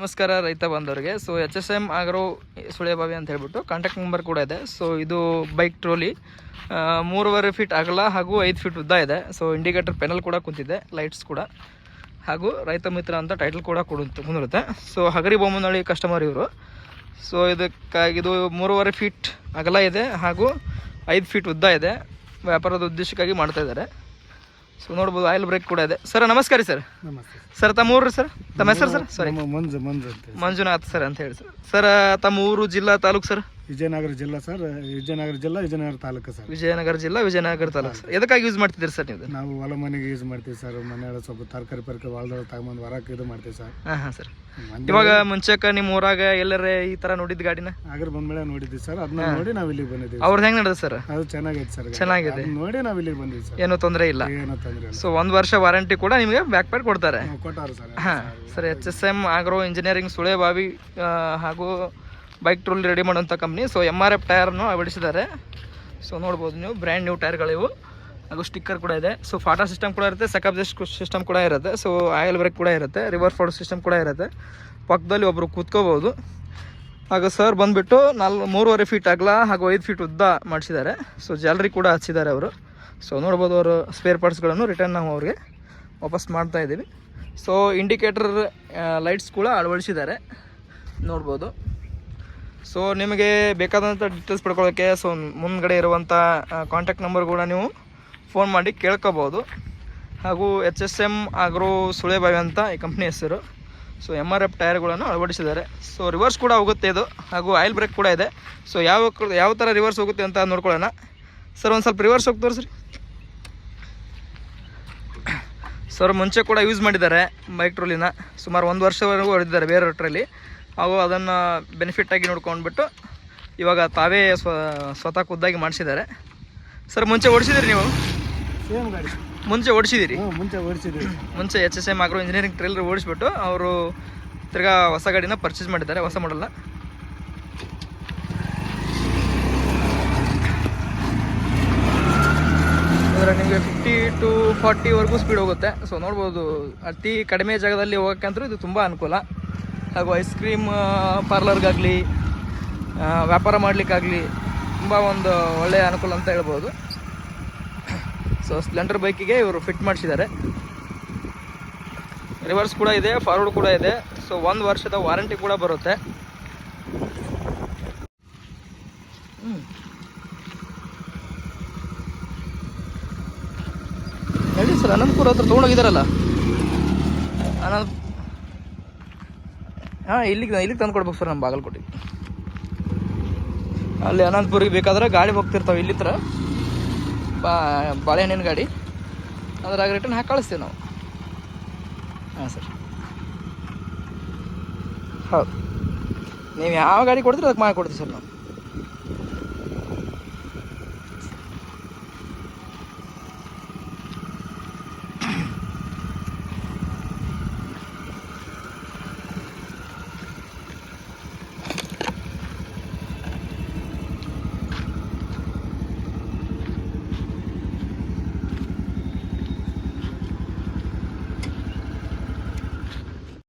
ನಮಸ್ಕಾರ ರೈತ ಬಂದವರಿಗೆ. ಸೊ HSM ಆಗ್ರೋ ಸುಳೆಬಾವಿ ಅಂತ ಹೇಳ್ಬಿಟ್ಟು ಕಾಂಟ್ಯಾಕ್ಟ್ ನಂಬರ್ ಕೂಡ ಇದೆ. ಸೊ ಇದು ಬೈಕ್ ಟ್ರೋಲಿ 3.5 ಫೀಟ್ ಅಗಲ ಹಾಗೂ 5 ಫೀಟ್ ಉದ್ದ ಇದೆ. ಸೊ ಇಂಡಿಕೇಟರ್ ಪೆನಲ್ ಕೂಡ ಕುಂತಿದೆ, ಲೈಟ್ಸ್ ಕೂಡ, ಹಾಗೂ ರೈತ ಮಿತ್ರ ಅಂತ ಟೈಟಲ್ ಕೂಡ ಕುಂದಿರುತ್ತೆ. ಸೊ ಹಗರಿ ಬೊಮ್ಮನಹಳ್ಳಿ ಕಸ್ಟಮರ್ ಇವರು. ಸೊ ಇದು 3.5 ಫೀಟ್ ಅಗಲ ಇದೆ ಹಾಗೂ 5 ಫೀಟ್ ಉದ್ದ ಇದೆ. ವ್ಯಾಪಾರದ ಉದ್ದೇಶಕ್ಕಾಗಿ ಮಾಡ್ತಾ ಇದ್ದಾರೆ. ಸೊ ನೋಡ್ಬೋದು, ಆಯಿಲ್ ಬ್ರೇಕ್ ಕೂಡ ಇದೆ. ಸರ್ ನಮಸ್ಕಾರ ರೀ. ಸರ್ ನಮಸ್ತೆ ಸರ್, ತಮ್ಮ ಊರು ಸರ್? ತಮ್ಮ ಹೆಸರು ಸರ್? ಸಾರಿ, ಮಂಜುನಾಥ್ ಸರ್ ಅಂತ ಹೇಳಿ ಸರ್. ಸರ್ ತಮ್ಮ ಊರು, ಜಿಲ್ಲಾ, ತಾಲೂಕು ಸರ್? ವಿಜಯನಗರ ಜಿಲ್ಲಾ ಸರ್. ವಿಜಯನಗರ ಜಿಲ್ಲಾ, ವಿಜಯನಗರ ತಾಲೂಕು ಸರ್. ವಿಜಯನಗರ ಜಿಲ್ಲಾ, ವಿಜಯನಗರ ತಾಲೂಕು ಸರ್. ಎದಕ್ಕಾಗಿ ಯೂಸ್ ಮಾಡ್ತಿದ್ದೀರಿ ಸರ್ ನೀವು? ನಾವು ಹೊಲ ಮನೆಗೆ ಯೂಸ್ ಮಾಡ್ತೀವಿ ಸರ್. ಮನೆಯೊಳಗೆ ಸ್ವಲ್ಪ ತರಕಾರಿ ಹೊಲದೊಳಗೆ ತಗೊಂಬಂದು ಹೊರಕ್ಕೆ ಇದು ಮಾಡ್ತೀವಿ ಸರ್. ಹಾಂ ಸರ್. ಇವಾಗ ಮುಂಚೆಕ ನಿಮ್ಮ ಊರಾಗ ಎಲ್ಲರೇ ಈ ತರ ನೋಡಿದ್ ಗಾಡಿನ? ಅದ್ರ ಬಂದ್ಮೇಲೆ ನೋಡಿದ್ವಿ ಸರ್. ಅದನ್ನ ನೋಡಿ ನಾವು ಇಲ್ಲಿಗೆ ಬಂದಿದ್ದೀವಿ. ಅವ್ರದ್ದು ಹೆಂಗ್ ನಡೆದ ಸರ್? ಅದು ಚೆನ್ನಾಗೈತೆ ಸರ್. ಚೆನ್ನಾಗಿದೆ ನೋಡಿ ನಾವು ಇಲ್ಲಿಗೆ ಬಂದಿವಿ ಸರ್. ಏನೂ ತೊಂದರೆ ಇಲ್ಲ. ಏನೋ ತೊಂದರೆ ಇಲ್ಲ. ಸೊ 1 ವರ್ಷ ವಾರಂಟಿ ಕೂಡ ನಿಮಗೆ ಬ್ಯಾಕ್ ಪ್ಯಾಡ್ ಕೊಡ್ತಾರೆ. ಕೊಟ್ಟಾರ ಸರ್. ಹಾಂ sir. HSM agro engineering Sulebavi ಹಾಗೂ ಬೈಕ್ ಟ್ರೋಲಿ ರೆಡಿ ಮಾಡುವಂಥ ಕಂಪ್ನಿ. ಸೊ MRF ಟೈರ್ನು ಅಳವಡಿಸಿದ್ದಾರೆ. ಸೊ ನೋಡ್ಬೋದು ನೀವು, ಬ್ರ್ಯಾಂಡ್ ನ್ಯೂ ಟೈರ್ಗಳಿವು, ಹಾಗೂ ಸ್ಟಿಕ್ಕರ್ ಕೂಡ ಇದೆ. ಸೊ ಫಾಟಾ ಸಿಸ್ಟಮ್ ಕೂಡ ಇರುತ್ತೆ, ಸೆಕಪ್ ಸಿಸ್ಟಮ್ ಕೂಡ ಇರುತ್ತೆ. ಸೊ ಆಯಿಲ್ ಬ್ರೇಕ್ ಕೂಡ ಇರುತ್ತೆ, ರಿವರ್ಸ್ ಫೋಲ್ಡ್ ಸಿಸ್ಟಮ್ ಕೂಡ ಇರುತ್ತೆ. ಪಕ್ಕದಲ್ಲಿ ಒಬ್ಬರು ಕೂತ್ಕೋಬೋದು. ಹಾಗೂ ಸರ್ ಬಂದುಬಿಟ್ಟು 3.5 ಫೀಟ್ ಅಗಲ ಹಾಗೂ 5 ಫೀಟ್ ಉದ್ದ ಮಾಡಿಸಿದ್ದಾರೆ. ಸೊ ಜಾಲರಿ ಕೂಡ ಹಚ್ಚಿದ್ದಾರೆ ಅವರು. ಸೊ ನೋಡ್ಬೋದು, ಅವರು ಸ್ಪೇರ್ ಪಾರ್ಟ್ಸ್ಗಳನ್ನು ರಿಟರ್ನ್ ನಾವು ಅವ್ರಿಗೆ ವಾಪಸ್ ಮಾಡ್ತಾ ಇದ್ದೀವಿ. ಸೊ ಇಂಡಿಕೇಟರ್ ಲೈಟ್ಸ್ ಕೂಡ ಅಳವಡಿಸಿದ್ದಾರೆ, ನೋಡ್ಬೋದು. ಸೊ ನಿಮಗೆ ಬೇಕಾದಂಥ ಡೀಟೇಲ್ಸ್ ಪಡ್ಕೊಳ್ಳೋಕ್ಕೆ ಸೊ ಮುಂದ್ಗಡೆ ಇರುವಂಥ ಕಾಂಟ್ಯಾಕ್ಟ್ ನಂಬರ್ ಕೂಡ ನೀವು ಫೋನ್ ಮಾಡಿ ಕೇಳ್ಕೊಬೋದು. ಹಾಗೂ HSM ಆಗ್ರೋ ಸುಳೆಬಾವಿ ಅಂತ ಈ ಕಂಪ್ನಿ ಹೆಸರು. ಸೊ MRF ಟೈರ್ಗಳನ್ನು ಅಳವಡಿಸಿದ್ದಾರೆ. ಸೊ ರಿವರ್ಸ್ ಕೂಡ ಹೋಗುತ್ತೆ ಇದು, ಹಾಗೂ ಆಯಿಲ್ ಬ್ರೇಕ್ ಕೂಡ ಇದೆ. ಸೊ ಯಾವ ಥರ ರಿವರ್ಸ್ ಹೋಗುತ್ತೆ ಅಂತ ನೋಡ್ಕೊಳ್ಳೋಣ. ಸರ್ ಒಂದು ಸ್ವಲ್ಪ ರಿವರ್ಸ್ ಹೋಗ್ತಾರೆ ಸರ್. ಸರ್ ಮುಂಚೆ ಕೂಡ ಯೂಸ್ ಮಾಡಿದ್ದಾರೆ ಬೈಕ್ ಟ್ರೋಲಿನ, ಸುಮಾರು 1 ವರ್ಷವರೆಗೂ ಹೊಡೆದಿದ್ದಾರೆ ಬೇರೆ ಟ್ರಲ್ಲಿ. ಹಾಗೂ ಅದನ್ನು ಬೆನಿಫಿಟ್ಟಾಗಿ ನೋಡ್ಕೊಂಡ್ಬಿಟ್ಟು ಇವಾಗ ತಾವೇ ಸ್ವತಃ ಖುದ್ದಾಗಿ ಮಾಡಿಸಿದ್ದಾರೆ. ಸರ್ ಮುಂಚೆ ಓಡಿಸಿದಿರಿ ನೀವು? ಸೇಮ್ ಗಾಡಿ ಮುಂಚೆ ಓಡಿಸಿದಿರಿ? ಮುಂಚೆ HSM ಆಗ್ರೋ ಇಂಜಿನಿಯರಿಂಗ್ ಟ್ರೇಲರ್ ಓಡಿಸ್ಬಿಟ್ಟು ಅವರು ತಿರ್ಗಾ ಹೊಸ ಗಾಡಿನ ಪರ್ಚೇಸ್ ಮಾಡಿದ್ದಾರೆ, ಹೊಸ ಮಾಡಲ್ನ. ಅಂದರೆ ನಿಮಗೆ 50 to 40ವರೆಗೂ ಸ್ಪೀಡ್ ಹೋಗುತ್ತೆ. ಸೊ ನೋಡ್ಬೋದು, ಅತಿ ಕಡಿಮೆ ಜಾಗದಲ್ಲಿ ಹೋಗೋಕ್ಕಂತೂ ಇದು ತುಂಬ ಅನುಕೂಲ. ಹಾಗೂ ಐಸ್ ಕ್ರೀಮ್ ಪಾರ್ಲರ್ಗಾಗಲಿ, ವ್ಯಾಪಾರ ಮಾಡಲಿಕ್ಕಾಗಲಿ ತುಂಬ ಒಂದು ಒಳ್ಳೆಯ ಅನುಕೂಲ ಅಂತ ಹೇಳ್ಬೋದು. ಸೊ ಸ್ಪ್ಲೆಂಡರ್ ಬೈಕಿಗೆ ಇವರು ಫಿಟ್ ಮಾಡಿಸಿದ್ದಾರೆ. ರಿವರ್ಸ್ ಕೂಡ ಇದೆ, ಫಾರ್ವರ್ಡ್ ಕೂಡ ಇದೆ. ಸೊ 1 ವರ್ಷದ ವಾರಂಟಿ ಕೂಡ ಬರುತ್ತೆ. ಹೇಳಿ ಸರ್, ಅನಂತಪುರ ಹತ್ರ ತೊಗೊಂಡೋಗಿದ್ದಾರಲ್ಲ? ಹಾಂ, ಇಲ್ಲಿಗೆ ತಂದು ಕೊಡ್ಬೇಕು ಸರ್, ನಮ್ಮ ಬಾಗಲಕೋಟೆಗೆ. ಅಲ್ಲಿ ಅನಂತಪುರಿಗೆ ಬೇಕಾದ್ರೆ ಗಾಡಿ ಹೋಗ್ತಿರ್ತಾವೆ ಇಲ್ಲಿ ಹತ್ರ, ಬಾಳೆಹಣ್ಣಿನ ಗಾಡಿ. ಅದ್ರಾಗ ರಿಟರ್ನ್ ಹಾಕಿ ಕಳಿಸ್ತೀವಿ ನಾವು. ಹಾಂ ಸರ್, ಹೌದು. ನೀವು ಯಾವ ಗಾಡಿ ಕೊಡ್ತೀರಿ ಅದಕ್ಕೆ ಮಾಡಿ ಕೊಡ್ತೀವಿ ಸರ್ ನಾವು.